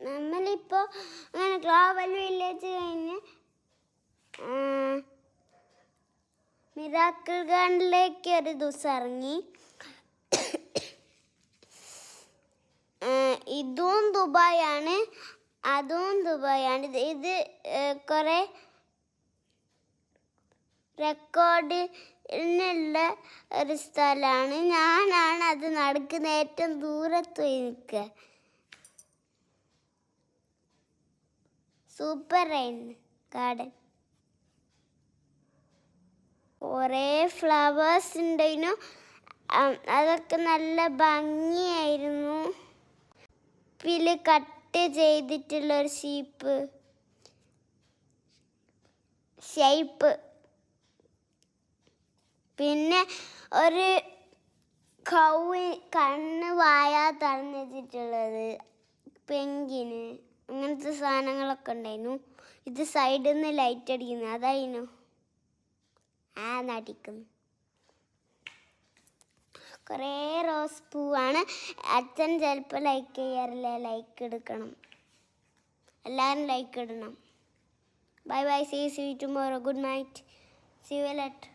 നമ്മളിപ്പോൾ അങ്ങനെ global village കഴിഞ്ഞ് മിറാക്കിൾ ഗാർഡനിലേക്ക് ഒരു ദിവസം ഇറങ്ങി. ഇതും ദുബായാണ്, അതും ദുബായാണ്. ഇത് കുറേ റെക്കോർഡിനുള്ള ഒരു സ്ഥലമാണ്. ഞാനാണ് അത് നടക്കുന്ന ഏറ്റവും ദൂരത്ത് പോയി നിൽക്കുക. സൂപ്പർ ആയിരുന്നു ഗാർഡൻ. കുറേ ഫ്ലവേഴ്സ് ഉണ്ടായിരുന്നു, അതൊക്കെ നല്ല ഭംഗിയായിരുന്നു. പിന്നെ കട്ട് ചെയ്തിട്ടുള്ളൊരു ഷേപ്പ്, പിന്നെ ഒരു കണ്ണ് വായ തടഞ്ഞു വെച്ചിട്ടുള്ളത്, പെങ്കിന്, അങ്ങനത്തെ സാധനങ്ങളൊക്കെ ഉണ്ടായിരുന്നു. ഇത് സൈഡിൽ നിന്ന് ലൈറ്റ് അടിക്കുന്നു, അതായിരുന്നു നടിക്കുന്നു. കുറേ റോസ് പൂവാണ്. അച്ഛൻ ചിലപ്പോൾ ലൈക്ക് ചെയ്യാറില്ല. ലൈക്ക് എടുക്കണം, എല്ലാവരും ലൈക്ക് ഇടണം. Bye bye, see you tomorrow. Good night. See you letter.